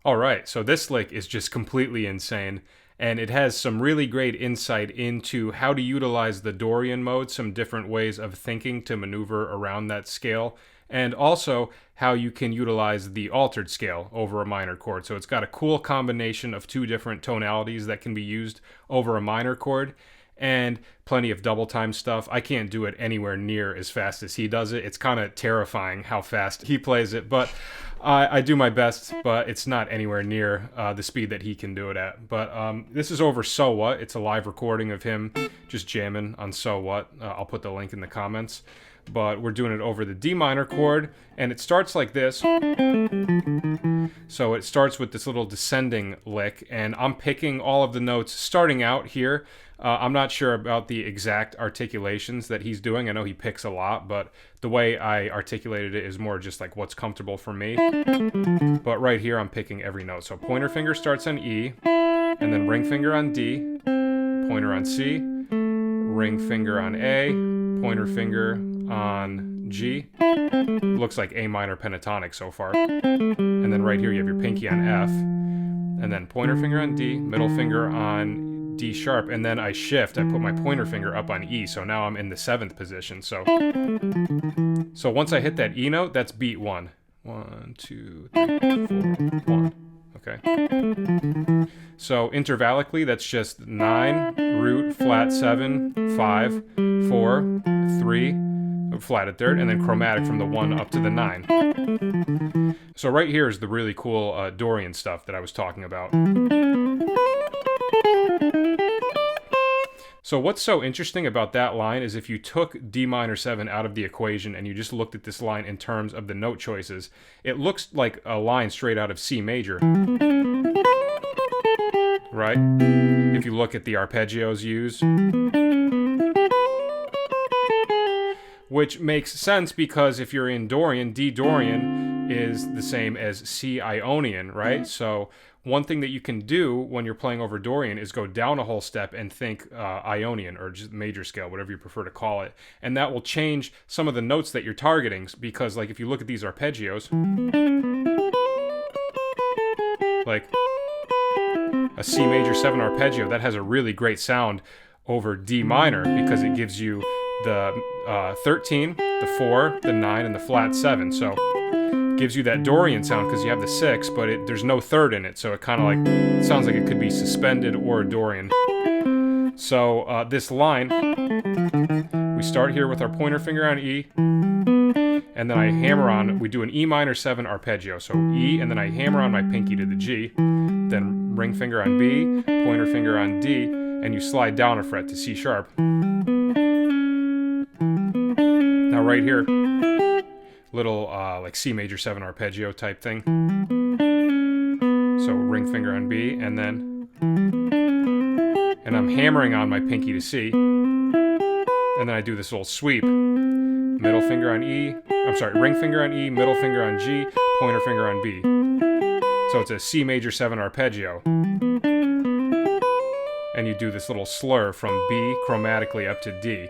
Alright, so this lick is just completely insane, and it has some really great insight into how to utilize the Dorian mode, some different ways of thinking to maneuver around that scale, and also how you can utilize the altered scale over a minor chord. So it's got a cool combination of two different tonalities that can be used over a minor chord, and plenty of double time stuff. I can't do it anywhere near as fast as he does it. It's kind of terrifying how fast he plays it, but I do my best, but it's not anywhere near the speed that he can do it at. But this is over So What. It's a live recording of him just jamming on So What. I'll put the link in the comments. But we're doing it over the D minor chord, and it starts like this. So it starts with this little descending lick, and I'm picking all of the notes starting out here. I'm not sure about the exact articulations that he's doing. I know he picks a lot, but the way I articulated it is more just like what's comfortable for me. But right here, I'm picking every note. So pointer finger starts on E, and then ring finger on D, pointer on C, ring finger on A, pointer finger on G. Looks like A minor pentatonic so far. And then right here, you have your pinky on F, and then pointer finger on D, middle finger on D sharp, and then I shift. I put my pointer finger up on E, so now I'm in the 7th position. So once I hit that E note, that's beat 1. 1, 2, 3, 4, 1. Okay. So intervallically, that's just 9, root, flat 7, 5, 4, 3, flat 3rd, and then chromatic from the 1 up to the 9. So right here is the really cool Dorian stuff that I was talking about. So what's so interesting about that line is if you took D minor 7 out of the equation and you just looked at this line in terms of the note choices, it looks like a line straight out of C major. Right? If you look at the arpeggios used. Which makes sense because if you're in Dorian, D Dorian is the same as C Ionian, right? So one thing that you can do when you're playing over Dorian is go down a whole step and think Ionian, or just major scale, whatever you prefer to call it. And that will change some of the notes that you're targeting, because like if you look at these arpeggios, like a C major 7 arpeggio, that has a really great sound over D minor because it gives you the 13, the 4, the 9, and the flat 7. So gives you that Dorian sound because you have the 6, but there's no 3rd in it, so it kind of like it sounds like it could be suspended or Dorian. So this line, we start here with our pointer finger on E, and then I hammer on, we do an E minor 7 arpeggio, so E, and then I hammer on my pinky to the G, then ring finger on B, pointer finger on D, and you slide down a fret to C sharp. Now right here, little like C major 7 arpeggio type thing. So ring finger on B, and I'm hammering on my pinky to C, and then I do this little sweep. Middle finger on E, ring finger on E, middle finger on G, pointer finger on B. So it's a C major 7 arpeggio. And you do this little slur from B chromatically up to D.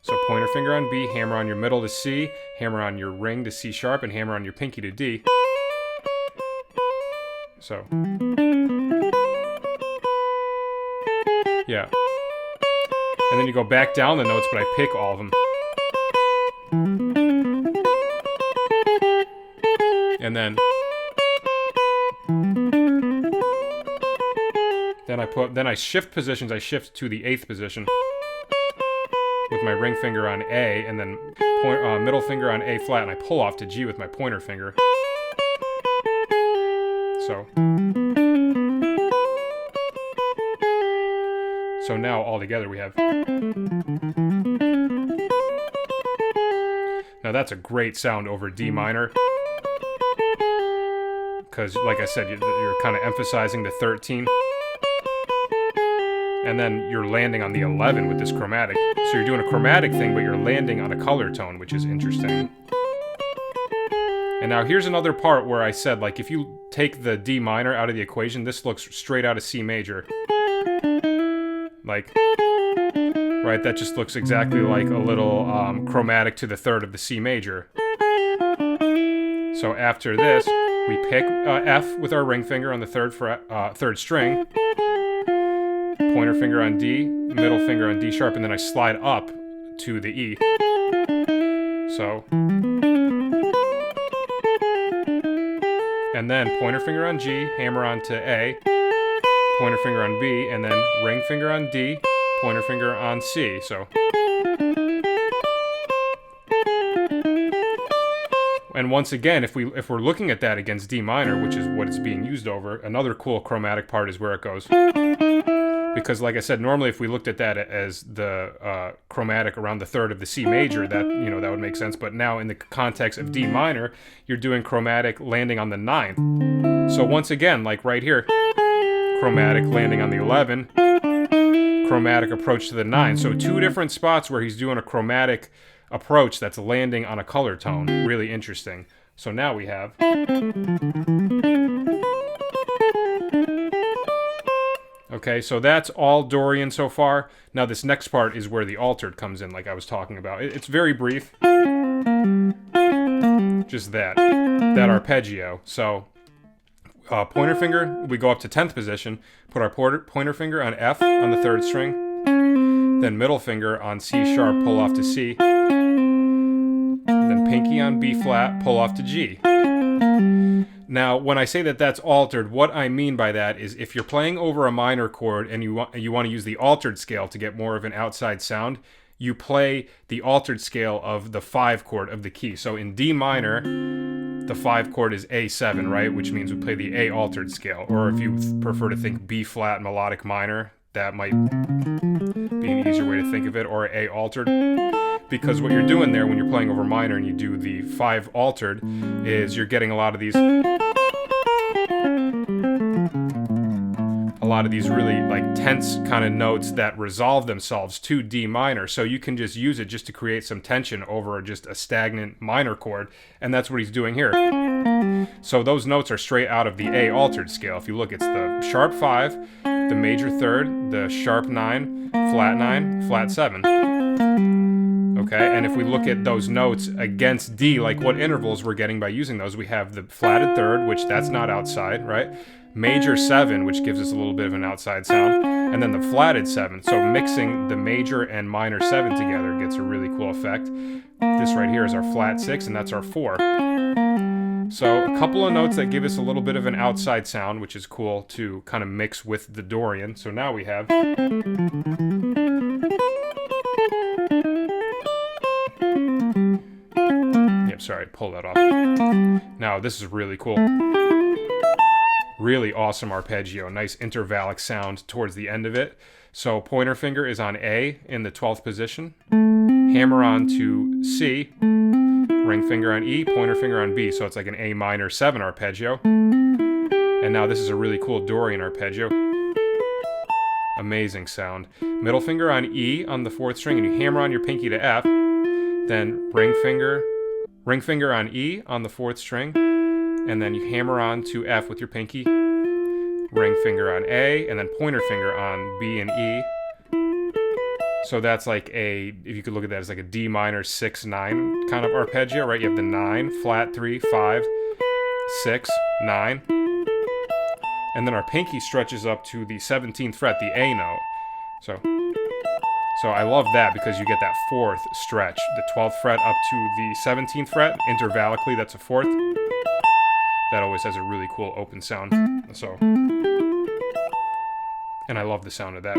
So pointer finger on B, hammer on your middle to C, hammer on your ring to C sharp, and hammer on your pinky to D. So. Yeah. And then you go back down the notes, but I pick all of them. And then I shift positions. I shift to the 8th position with my ring finger on A, and then middle finger on A flat, and I pull off to G with my pointer finger. So now all together we have. Now that's a great sound over D minor, because like I said, you're kind of emphasizing the 13. And then you're landing on the 11 with this chromatic. So you're doing a chromatic thing, but you're landing on a color tone, which is interesting. And now here's another part where I said, like, if you take the D minor out of the equation, this looks straight out of C major. Like, right, that just looks exactly like a little chromatic to the 3rd of the C major. So after this, we pick F with our ring finger on the third string, pointer finger on D, middle finger on D sharp, and then I slide up to the E. So, and then pointer finger on G, hammer on to A, pointer finger on B, and then ring finger on D, pointer finger on C. So, and once again, if we're looking at that against D minor, which is what it's being used over, another cool chromatic part is where it goes. Because, like I said, normally if we looked at that as the chromatic around the third of the C major, that that would make sense. But now in the context of D minor, you're doing chromatic landing on the 9th. So once again, like right here, chromatic landing on the 11, chromatic approach to the 9. So 2 different spots where he's doing a chromatic approach that's landing on a color tone. Really interesting. So now we have... Okay, so that's all Dorian so far. Now this next part is where the altered comes in, like I was talking about. It's very brief. Just that arpeggio. So pointer finger, we go up to 10th position, put our pointer finger on F on the 3rd string, then middle finger on C sharp, pull off to C, then pinky on B flat, pull off to G. Now, when I say that that's altered, what I mean by that is if you're playing over a minor chord and you want to use the altered scale to get more of an outside sound, you play the altered scale of the 5 chord of the key. So in D minor, the 5 chord is A7, right? Which means we play the A altered scale. Or if you prefer to think B flat melodic minor, that might be an easier way to think of it, or A altered. Because what you're doing there when you're playing over minor and you do the 5 altered is you're getting a lot of these really like tense kind of notes that resolve themselves to D minor. So you can just use it just to create some tension over just a stagnant minor chord, and that's what he's doing here. So those notes are straight out of the A altered scale. If you look, it's the sharp 5, the major 3rd, the sharp 9, flat 7. Okay, and if we look at those notes against D, like what intervals we're getting by using those, we have the flatted 3rd, which that's not outside, right? Major 7, which gives us a little bit of an outside sound, and then the flatted 7. So mixing the major and minor 7 together gets a really cool effect. This right here is our flat 6, and that's our 4. So a couple of notes that give us a little bit of an outside sound, which is cool to kind of mix with the Dorian. So now we have... Sorry, pull that off. Now this is really cool. Really awesome arpeggio. Nice intervallic sound towards the end of it. So pointer finger is on A in the 12th position. Hammer on to C. Ring finger on E. Pointer finger on B. So it's like an A minor 7 arpeggio. And now this is a really cool Dorian arpeggio. Amazing sound. Middle finger on E on the 4th string, and you hammer on your pinky to F. Then ring finger on E on the 4th string, and then you hammer on to F with your pinky, ring finger on A, and then pointer finger on B and E. So that's like if you could look at that as like a D minor 6-9 kind of arpeggio, right? You have the 9, flat 3, 5, 6, 9. And then our pinky stretches up to the 17th fret, the A note. So I love that because you get that 4th stretch, the 12th fret up to the 17th fret, intervallically, that's a 4th. That always has a really cool open sound. So, and I love the sound of that.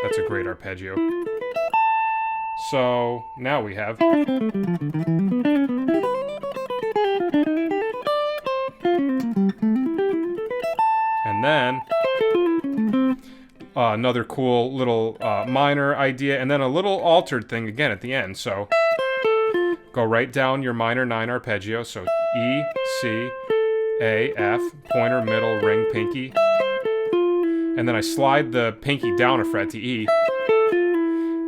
That's a great arpeggio. So now we have... And then... another cool little minor idea, and then a little altered thing again at the end. So go right down your minor 9 arpeggio. So E, C, A, F, pointer, middle, ring, pinky. And then I slide the pinky down a fret to E.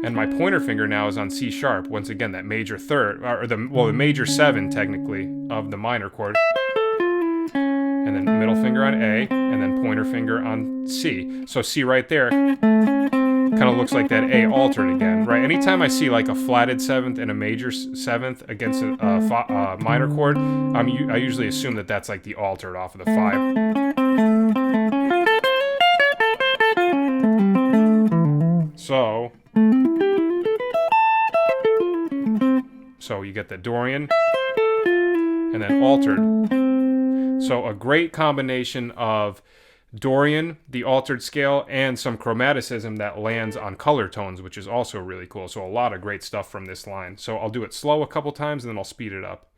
And my pointer finger now is on C sharp. Once again, that major 3rd, or the major 7 technically of the minor chord. And then middle finger on A, and then pointer finger on C. So C right there kind of looks like that A altered again, right? right? Anytime I see like a flatted seventh and a major seventh against a minor chord, I usually assume that that's like the altered off of the 5. So you get the Dorian and then altered. So a great combination of Dorian, the altered scale, and some chromaticism that lands on color tones, which is also really cool. So a lot of great stuff from this line. So I'll do it slow a couple times and then I'll speed it up.